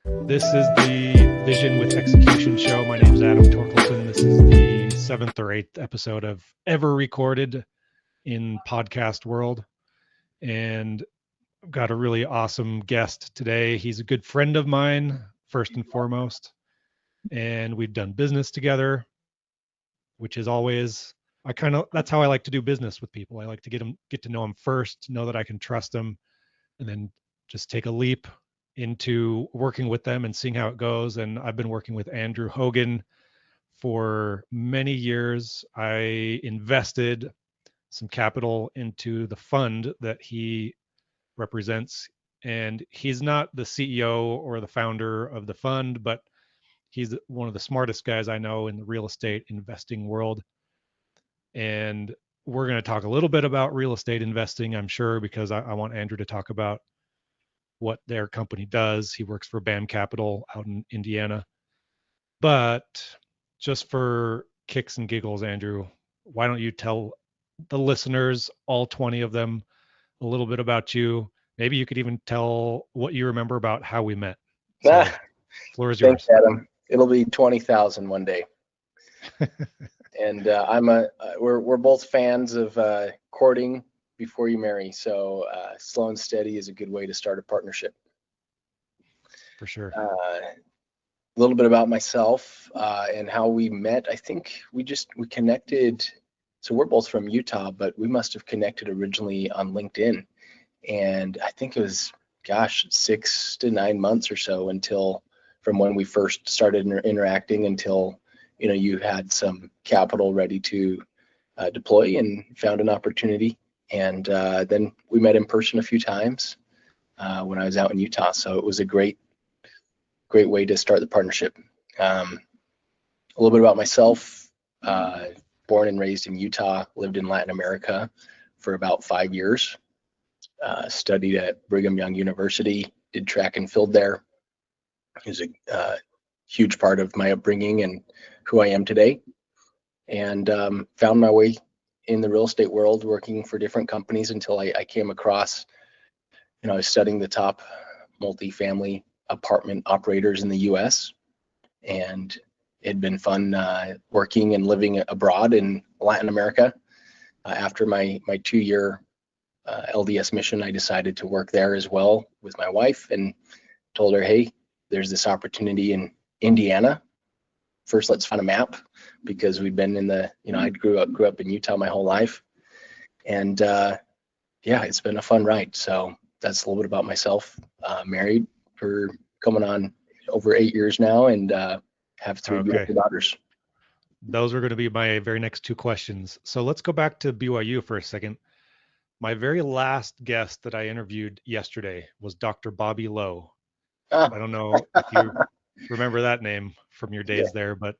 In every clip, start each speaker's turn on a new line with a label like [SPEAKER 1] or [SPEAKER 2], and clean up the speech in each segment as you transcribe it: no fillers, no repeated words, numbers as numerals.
[SPEAKER 1] This is the Vision with Execution show. My name is Adam Torkelson. This is the seventh or eighth episode I've ever recorded in podcast world. And I've got a really awesome guest today. He's a good friend of mine, first and foremost. And we've done business together, which is always that's how I like to do business with people. I like to get to know them first, know that I can trust them, and then just take a leap into working with them and seeing how it goes. And I've been working with Andrew Hogan for many years. I invested some capital into the fund that he represents. And he's not the CEO or the founder of the fund, but he's one of the smartest guys I know in the real estate investing world. And we're going to talk a little bit about real estate investing, I'm sure, because I want Andrew to talk about what their company does. He works for BAM Capital out in Indiana. But just for kicks and giggles, Andrew, why don't you tell the listeners, all 20 of them, a little bit about you? Maybe you could even tell what you remember about how we met. So,
[SPEAKER 2] Ah,
[SPEAKER 1] floor is
[SPEAKER 2] thanks,
[SPEAKER 1] yours.
[SPEAKER 2] Adam. It'll be 20,000 one day. And we're both fans of courting before you marry. So slow and steady is a good way to start a partnership.
[SPEAKER 1] For sure.
[SPEAKER 2] A little bit about myself and how we met. I think we connected. So we're both from Utah, but we must have connected originally on LinkedIn. And I think it was, 6 to 9 months or so from when we first started interacting until you had some capital ready to deploy and found an opportunity. And then we met in person a few times when I was out in Utah. So it was a great way to start the partnership. A little bit about myself. Born and raised in Utah, lived in Latin America for about 5 years. Studied at Brigham Young University, did track and field there. It was a huge part of my upbringing and who I am today. And found my way in the real estate world, working for different companies until I came across, I was studying the top multifamily apartment operators in the U.S. And it had been fun working and living abroad in Latin America. After my 2-year LDS mission, I decided to work there as well with my wife and told her, hey, there's this opportunity in Indiana. First, let's find a map because we'd been I grew up in Utah my whole life. And it's been a fun ride. So that's a little bit about myself. Married for coming on over 8 years now and have 3
[SPEAKER 1] Okay.
[SPEAKER 2] beautiful daughters.
[SPEAKER 1] Those are going to be my very next two questions. So let's go back to BYU for a second. My very last guest that I interviewed yesterday was Dr. Bobby Lowe. I don't know if you remember that name from your
[SPEAKER 2] Yeah,
[SPEAKER 1] days there, but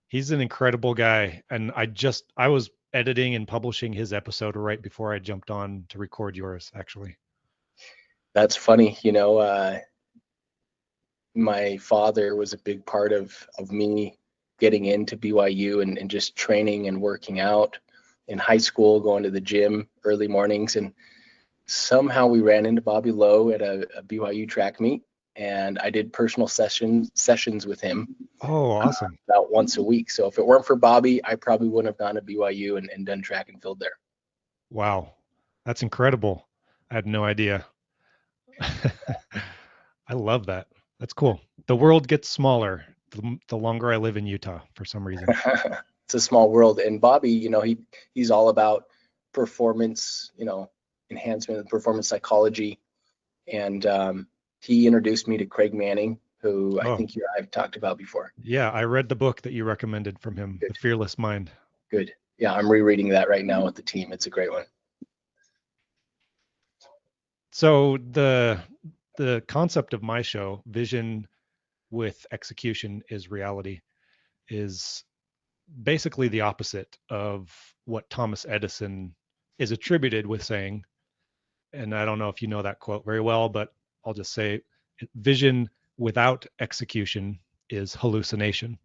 [SPEAKER 1] he's an incredible guy. And I was editing and publishing his episode right before I jumped on to record yours, actually.
[SPEAKER 2] that's funny. My father was a big part of me getting into BYU and just training and working out in high school, going to the gym early mornings. And somehow we ran into Bobby Lowe at a BYU track meet. And I did personal sessions with him
[SPEAKER 1] Oh, awesome.
[SPEAKER 2] about once a week. So if it weren't for Bobby, I probably wouldn't have gone to BYU and done track and field there.
[SPEAKER 1] Wow. That's incredible. I had no idea. I love that. That's cool. The world gets smaller the longer I live in Utah for some reason.
[SPEAKER 2] It's a small world. And Bobby, he's all about performance, enhancement and performance psychology. And he introduced me to Craig Manning, who I
[SPEAKER 1] Oh,
[SPEAKER 2] think you and I have talked about before.
[SPEAKER 1] yeah. I read the book that you recommended from him, The
[SPEAKER 2] Good,
[SPEAKER 1] Fearless Mind.
[SPEAKER 2] good. Yeah, I'm rereading that right now with the team. It's a great one.
[SPEAKER 1] So the concept of my show, Vision with Execution is Reality, is basically the opposite of what Thomas Edison is attributed with saying. And I don't know if you know that quote very well, but I'll just say vision without execution is hallucination.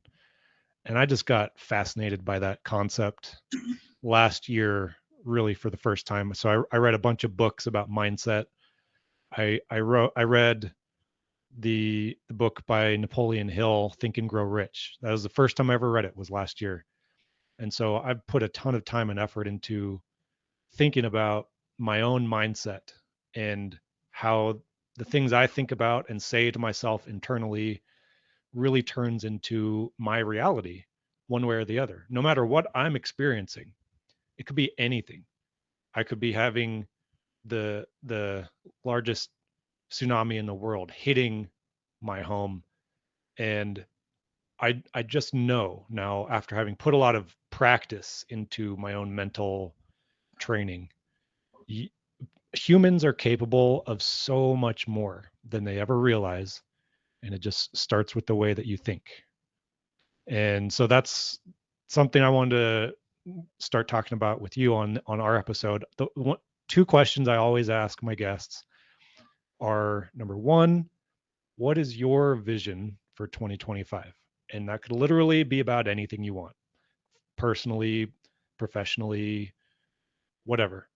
[SPEAKER 1] And I just got fascinated by that concept last year, really for the first time. So I read a bunch of books about mindset. I read the book by Napoleon Hill, Think and Grow Rich. That was the first time I ever read it, was last year. And so I've put a ton of time and effort into thinking about my own mindset and how the things I think about and say to myself internally really turns into my reality one way or the other. No matter what I'm experiencing, it could be anything. I could be having the largest tsunami in the world hitting my home, and I just know now, after having put a lot of practice into my own mental training, humans are capable of so much more than they ever realize, and it just starts with the way that you think. And so that's something I wanted to start talking about with you on our episode. Two questions I always ask my guests are: number one, what is your vision for 2025? And that could literally be about anything you want, personally, professionally, whatever.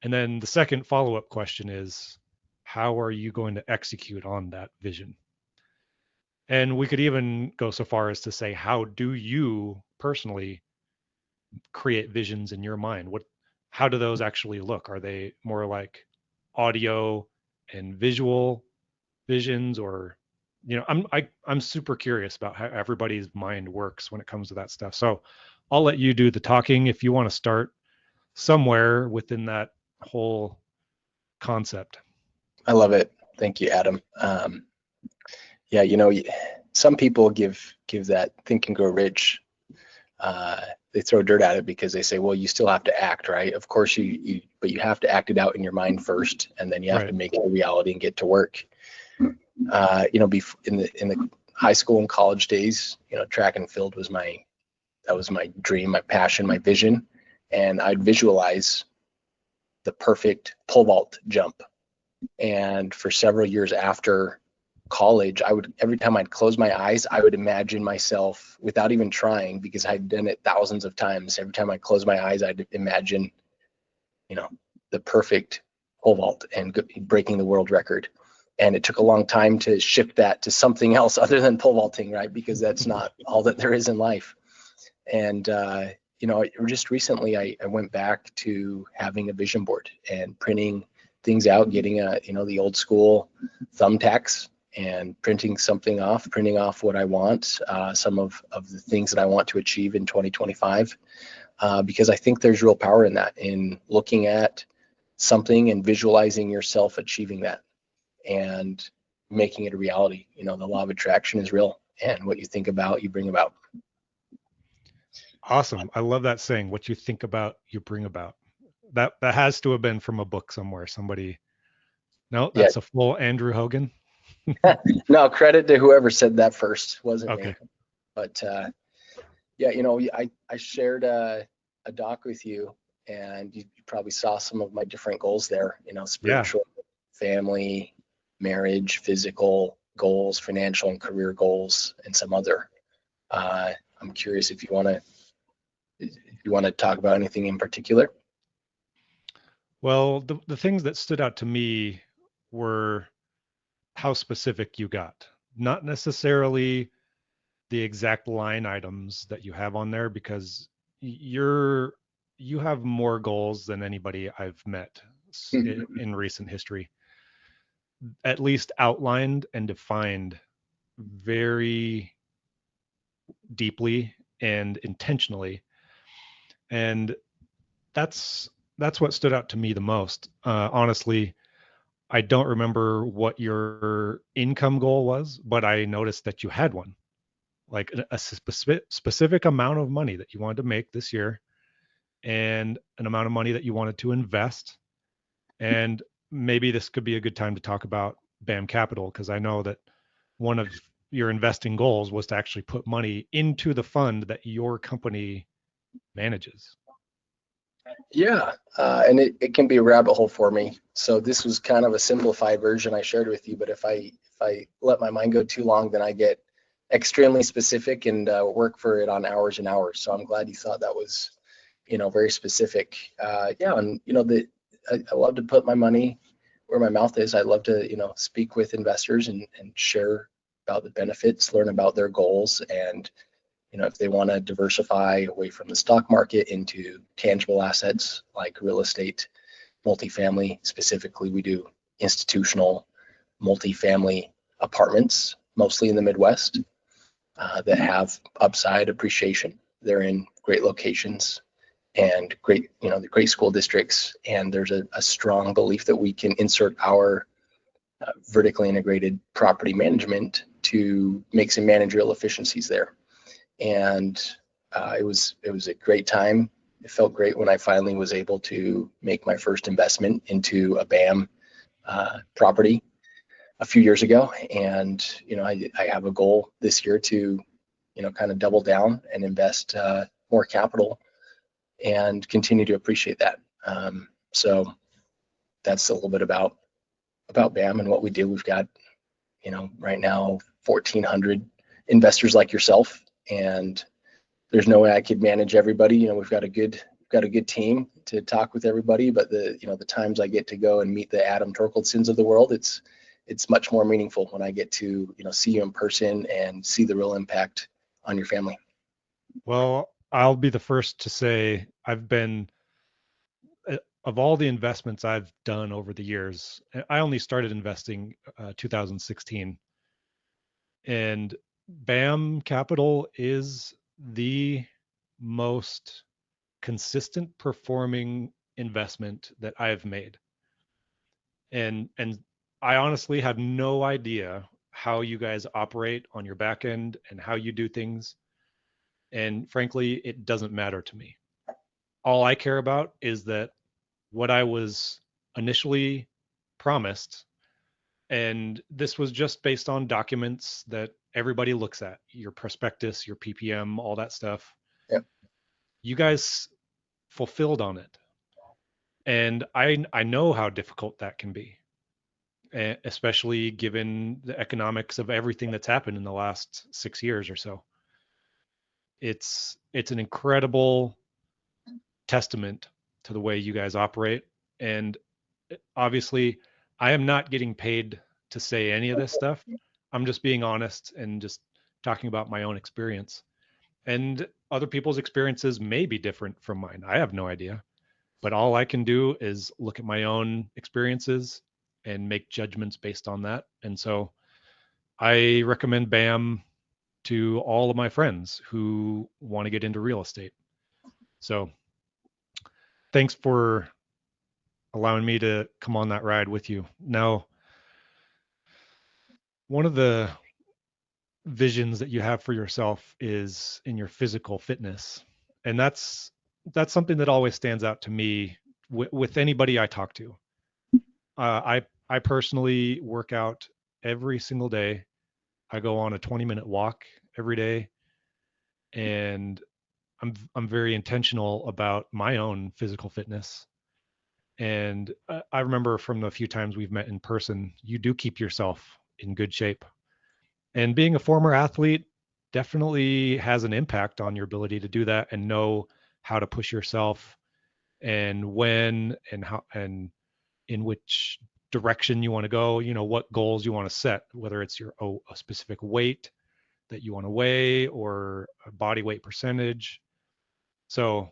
[SPEAKER 1] And then the second follow-up question is, how are you going to execute on that vision? And we could even go so far as to say, how do you personally create visions in your mind? How do those actually look? Are they more like audio and visual visions, or I'm super curious about how everybody's mind works when it comes to that stuff. So I'll let you do the talking if you want to start somewhere within that whole concept.
[SPEAKER 2] I love it. Thank you, Adam. Yeah, some people give that Think and Grow Rich. They throw dirt at it because they say, well, you still have to act, right? Of course but you have to act it out in your mind first, and then you have to make it a reality and get to work. In the high school and college days, track and field was my dream, my passion, my vision, and I'd visualize the perfect pole vault jump. And for several years after college, every time I'd close my eyes, I would imagine myself without even trying, because I'd done it thousands of times. Every time I close my eyes, I'd imagine, the perfect pole vault and breaking the world record. And it took a long time to shift that to something else other than pole vaulting, right? Because that's not all that there is in life. And, just recently I went back to having a vision board and printing things out, getting the old school thumbtacks and printing off what I want, some of the things that I want to achieve in 2025, because I think there's real power in that, in looking at something and visualizing yourself achieving that and making it a reality. The law of attraction is real, and what you think about, you bring about.
[SPEAKER 1] Awesome. I love that saying, what you think about, you bring about. That has to have been from a book somewhere. No, that's
[SPEAKER 2] Yeah.
[SPEAKER 1] a full Andrew Hogan.
[SPEAKER 2] No, credit to whoever said that first. Wasn't
[SPEAKER 1] Okay.
[SPEAKER 2] me. But I shared a doc with you, and you probably saw some of my different goals there. Spiritual, family, marriage, physical goals, financial and career goals, and some other. I'm curious if you want to talk about anything in particular.
[SPEAKER 1] Well, the things that stood out to me were how specific you got. Not necessarily the exact line items that you have on there, because you have more goals than anybody I've met in recent history, at least outlined and defined very deeply and intentionally. And that's what stood out to me the most. Honestly, I don't remember what your income goal was, but I noticed that you had one, like a specific amount of money that you wanted to make this year, and an amount of money that you wanted to invest. And maybe this could be a good time to talk about BAM Capital, because I know that one of your investing goals was to actually put money into the fund that your company manages.
[SPEAKER 2] Yeah, and it can be a rabbit hole for me. So this was kind of a simplified version I shared with you, but if I let my mind go too long, then I get extremely specific and work for it on hours and hours. So I'm glad you thought that was, very specific. Yeah, and I love to put my money where my mouth is. I love to, speak with investors and share about the benefits, learn about their goals, and if they want to diversify away from the stock market into tangible assets like real estate, multifamily. Specifically, we do institutional multifamily apartments, mostly in the Midwest, that have upside appreciation. They're in great locations and great, the great school districts. And there's a strong belief that we can insert our vertically integrated property management to make some managerial efficiencies there. And it was a great time. It felt great when I finally was able to make my first investment into a BAM property a few years ago. And I have a goal this year to kind of double down and invest more capital and continue to appreciate that. So that's a little bit about BAM and what we do. We've got right now 1,400 investors like yourself, and there's no way I could manage everybody. We've got a good team to talk with everybody, but the times I get to go and meet the Adam Torkeldsons of the world, it's much more meaningful when I get to see you in person and see the real impact on your family.
[SPEAKER 1] Well, I'll be the first to say of all the investments I've done over the years, I only started investing 2016, and BAM Capital is the most consistent performing investment that I've made. And I honestly have no idea how you guys operate on your back end and how you do things. And frankly, it doesn't matter to me. All I care about is that what I was initially promised, and this was just based on documents that everybody looks at, your prospectus, your PPM, all that stuff.
[SPEAKER 2] Yep.
[SPEAKER 1] You guys fulfilled on it. And I know how difficult that can be, especially given the economics of everything that's happened in the last 6 years or so. It's an incredible testament to the way you guys operate. And obviously, I am not getting paid to say any of this stuff. I'm just being honest and just talking about my own experience. And other people's experiences may be different from mine. I have no idea. But all I can do is look at my own experiences and make judgments based on that. And so I recommend BAM to all of my friends who want to get into real estate. So thanks for allowing me to come on that ride with you. Now, one of the visions that you have for yourself is in your physical fitness. And that's something that always stands out to me with anybody I talk to. I personally work out every single day. I go on a 20-minute walk every day, and I'm very intentional about my own physical fitness. And I remember from the few times we've met in person, you do keep yourself in good shape. And being a former athlete definitely has an impact on your ability to do that and know how to push yourself and when and how and in which direction you want to go, what goals you want to set, whether it's a specific weight that you want to weigh or a body weight percentage. So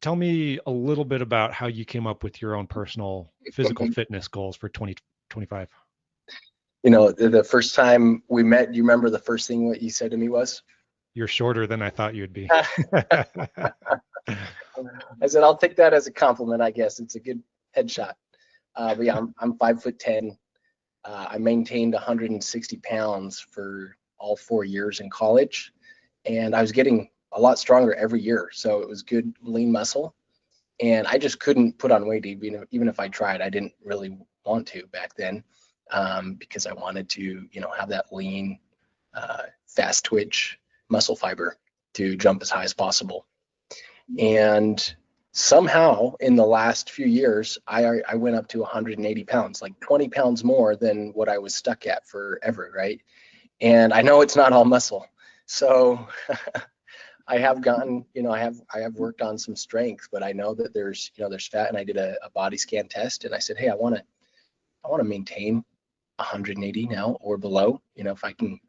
[SPEAKER 1] tell me a little bit about how you came up with your own personal physical fitness goals for 2025.
[SPEAKER 2] The first time we met, you remember the first thing what you said to me was?
[SPEAKER 1] You're shorter than I thought you'd be.
[SPEAKER 2] I said, I'll take that as a compliment, I guess. It's a good headshot. But yeah, I'm 5'10". I maintained 160 pounds for all 4 years in college, and I was getting a lot stronger every year. So it was good lean muscle, and I just couldn't put on weight even if I tried. I didn't really want to back then, because I wanted to have that lean, fast twitch muscle fiber to jump as high as possible. And somehow in the last few years, I went up to 180 pounds, like 20 pounds more than what I was stuck at forever, right? And I know it's not all muscle. So I have gotten, I have worked on some strength, but I know that there's fat, and I did a body scan test, and I said, hey, I want to I want to maintain 180 now or below. If I can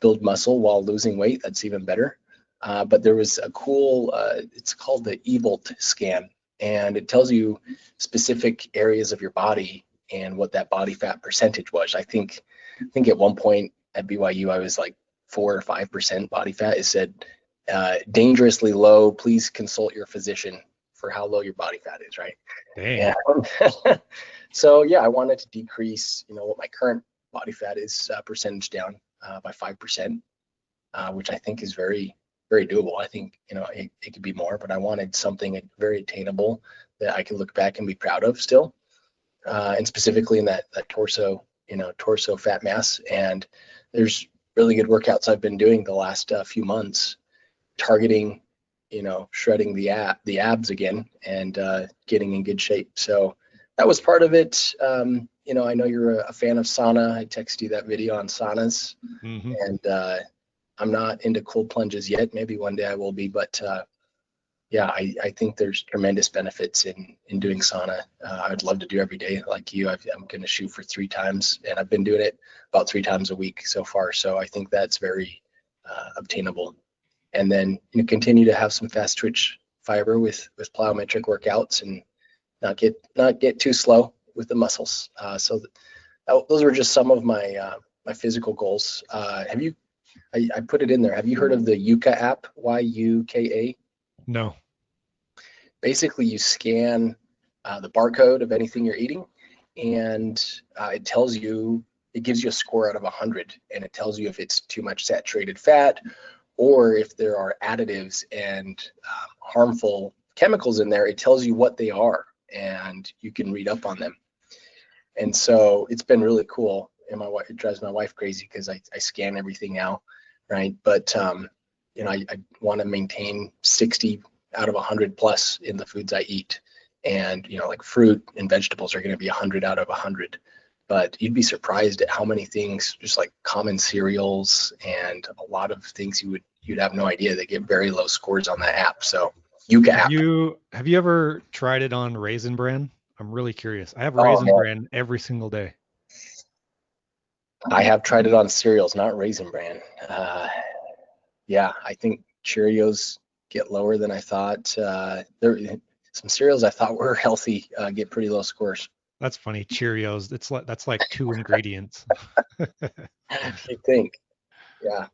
[SPEAKER 2] build muscle while losing weight, that's even better. But there was a cool, it's called the EVOLT scan, and it tells you specific areas of your body and what that body fat percentage was. I think at one point at BYU, I was like 4 or 5% body fat. It said dangerously low. Please consult your physician for how low your body fat is, right?
[SPEAKER 1] Dang.
[SPEAKER 2] And so yeah, I wanted to decrease, what my current body fat is percentage down by 5%, which I think is very, very doable. I think, it could be more, but I wanted something very attainable that I could look back and be proud of still, and specifically in that torso, torso fat mass. And there's really good workouts I've been doing the last few months, targeting, shredding the abs again and getting in good shape. So that was part of it. I know you're a fan of sauna. I texted you that video on saunas,
[SPEAKER 1] Mm-hmm.
[SPEAKER 2] and I'm not into cold plunges yet. Maybe one day I will be, but yeah, I think there's tremendous benefits in doing sauna. I'd love to do every day like you. I'm going to shoot for 3 times, and I've been doing it about 3 times a week so far. So I think that's very obtainable. And then continue to have some fast twitch fiber with plyometric workouts, and not get too slow with the muscles. So those are just some of my physical goals. Have you? I put it in there. Have you heard of the Yuka app? YUKA.
[SPEAKER 1] No.
[SPEAKER 2] Basically, you scan the barcode of anything you're eating, and it gives you a score out of 100, and it tells you if it's too much saturated fat or if there are additives and harmful chemicals in there. It tells you what they are, and you can read up on them. And so it's been really cool. And it drives my wife crazy because I scan everything now, right? But I want to maintain 60 out of 100 plus in the foods I eat. And like fruit and vegetables are going to be 100 out of 100. But you'd be surprised at how many things, just like common cereals and a lot of things you'd have no idea. They get very low scores on that app. So Yuka app.
[SPEAKER 1] Have you ever tried it on Raisin Bran? I'm really curious. I have
[SPEAKER 2] Oh
[SPEAKER 1] Raisin
[SPEAKER 2] man,
[SPEAKER 1] Bran every single day.
[SPEAKER 2] I have tried it on cereals, not Raisin Bran. Yeah, I think Cheerios get lower than I thought. Some cereals I thought were healthy get pretty low scores.
[SPEAKER 1] That's funny. Cheerios. That's like 2 ingredients
[SPEAKER 2] You think? Yeah,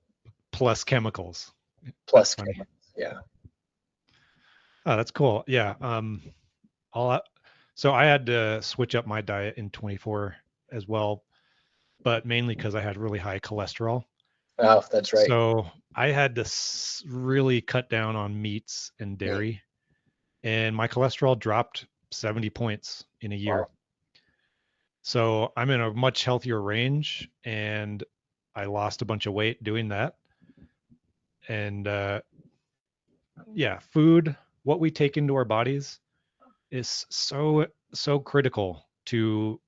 [SPEAKER 1] plus chemicals. That's
[SPEAKER 2] plus
[SPEAKER 1] funny.
[SPEAKER 2] chemicals. Yeah.
[SPEAKER 1] Oh, that's cool. Yeah. All so I had to switch up my diet in 24 as well, but mainly because I had really high cholesterol.
[SPEAKER 2] Oh, that's right.
[SPEAKER 1] So I had to really cut down on meats and
[SPEAKER 2] Mm,
[SPEAKER 1] dairy, and my cholesterol dropped 70 points in a year.
[SPEAKER 2] wow.
[SPEAKER 1] So I'm in a much healthier range, and I lost a bunch of weight doing that. And yeah, food, what we take into our bodies is so critical to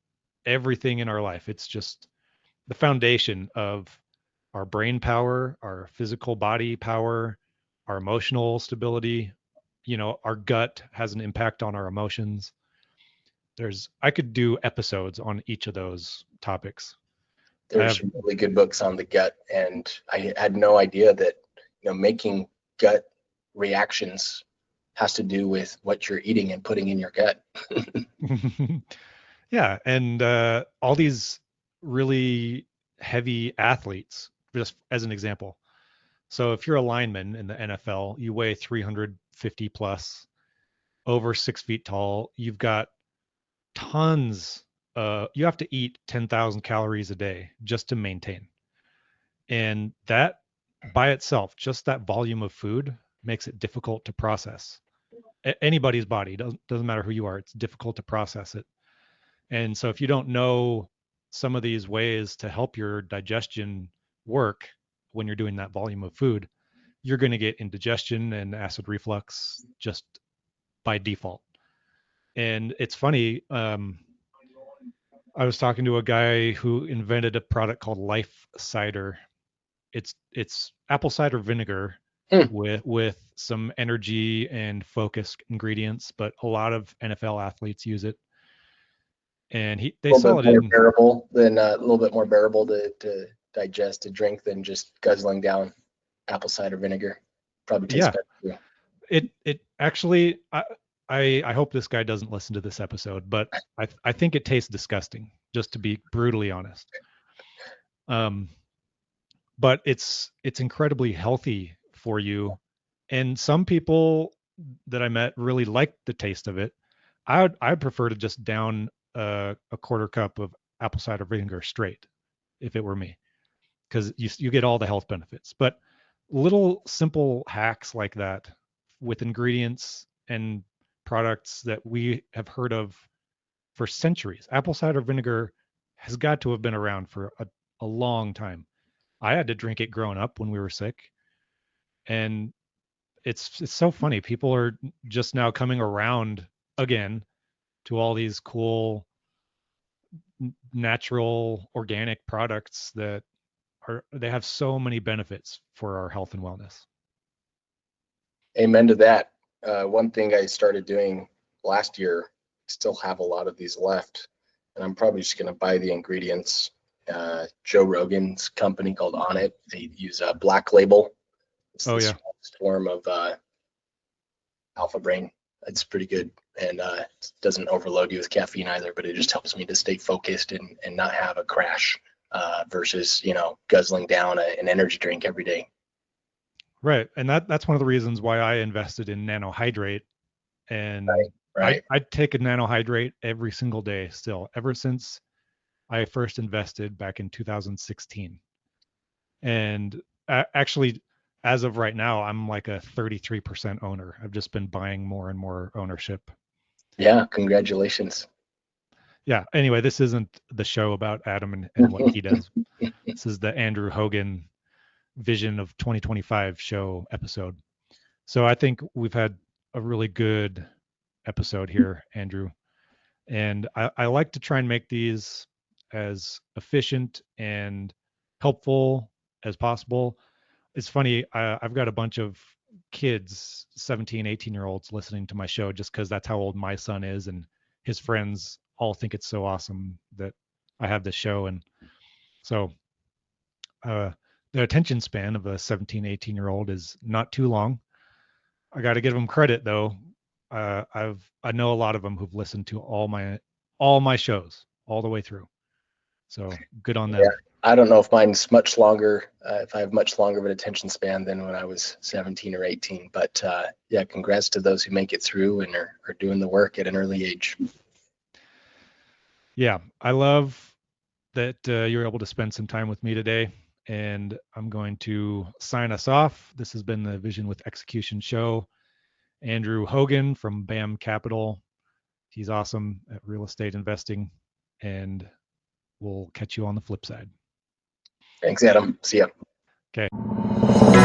[SPEAKER 1] everything in our life. It's just the foundation of our brain power, our physical body power, our emotional stability. Our gut has an impact on our emotions. I could do episodes on each of those topics. I
[SPEAKER 2] There's
[SPEAKER 1] have
[SPEAKER 2] some really good books on the gut, and I had no idea that making gut reactions has to do with what you're eating and putting in your gut.
[SPEAKER 1] yeah, and all these really heavy athletes, just as an example. So if you're a lineman in the NFL, you weigh 350 plus, over 6 feet tall. You've got tons. You have to eat 10,000 calories a day just to maintain, and that by itself, just that volume of food makes it difficult to process. Anybody's body doesn't matter who you are. It's difficult to process it. And so if you don't know some of these ways to help your digestion work when you're doing that volume of food, you're going to get indigestion and acid reflux just by default. And it's funny. I was talking to a guy who invented a product called Life Cider. It's apple cider vinegar
[SPEAKER 2] Hmm.
[SPEAKER 1] with some energy and focus ingredients, but a lot of NFL athletes use it. and they
[SPEAKER 2] A little
[SPEAKER 1] sell
[SPEAKER 2] bit
[SPEAKER 1] it
[SPEAKER 2] more
[SPEAKER 1] in.
[SPEAKER 2] bearable than a little bit more bearable to digest to drink than just guzzling down apple cider vinegar. Probably tastes
[SPEAKER 1] Yeah,
[SPEAKER 2] better too.
[SPEAKER 1] it actually, I hope this guy doesn't listen to this episode, but I think it tastes disgusting, just to be brutally honest. Um, but it's incredibly healthy for you, and some people that I met really liked the taste of it. I'd prefer to just down a quarter cup of apple cider vinegar straight if it were me, because you get all the health benefits. But little simple hacks like that with ingredients and products that we have heard of for centuries. Apple cider vinegar has got to have been around for a long time. I had to drink it growing up when we were sick, and it's so funny. People are just now coming around again to all these cool natural organic products that they have so many benefits for our health and wellness.
[SPEAKER 2] Amen to that. One thing I started doing last year, still have a lot of these left, and I'm probably just going to buy the ingredients. Joe Rogan's company called On It, they use a black label. It's
[SPEAKER 1] Oh
[SPEAKER 2] the
[SPEAKER 1] yeah.
[SPEAKER 2] smallest form of alpha brain. It's pretty good, and it doesn't overload you with caffeine either, but it just helps me to stay focused and not have a crash versus, guzzling down an energy drink every day.
[SPEAKER 1] Right. And that's one of the reasons why I invested in nanohydrate. And
[SPEAKER 2] Right.
[SPEAKER 1] I take a nanohydrate every single day still, ever since I first invested back in 2016. And actually, as of right now, I'm like a 33% owner. I've just been buying more and more ownership.
[SPEAKER 2] Yeah, congratulations.
[SPEAKER 1] Yeah. Anyway, this isn't the show about Adam and what he does. This is the Andrew Hogan Vision of 2025 show episode. So I think we've had a really good episode here, Andrew. And I like to try and make these as efficient and helpful as possible. It's funny, I've got a bunch of kids, 17, 18-year-olds listening to my show just because that's how old my son is. And his friends all think it's so awesome that I have this show. And so uh, the attention span of a 17, 18-year-old is not too long. I got to give them credit though. I know a lot of them who've listened to all my shows all the way through. So good on
[SPEAKER 2] Yeah,
[SPEAKER 1] them.
[SPEAKER 2] I don't know if mine's much longer, if I have much longer of an attention span than when I was 17 or 18. But yeah, congrats to those who make it through and are doing the work at an early age.
[SPEAKER 1] Yeah, I love that you're able to spend some time with me today. And I'm going to sign us off. This has been the Vision with Execution show. Andrew Hogan from BAM Capital. He's awesome at real estate investing. And we'll catch you on the flip side.
[SPEAKER 2] Thanks, Adam. See ya.
[SPEAKER 1] Okay.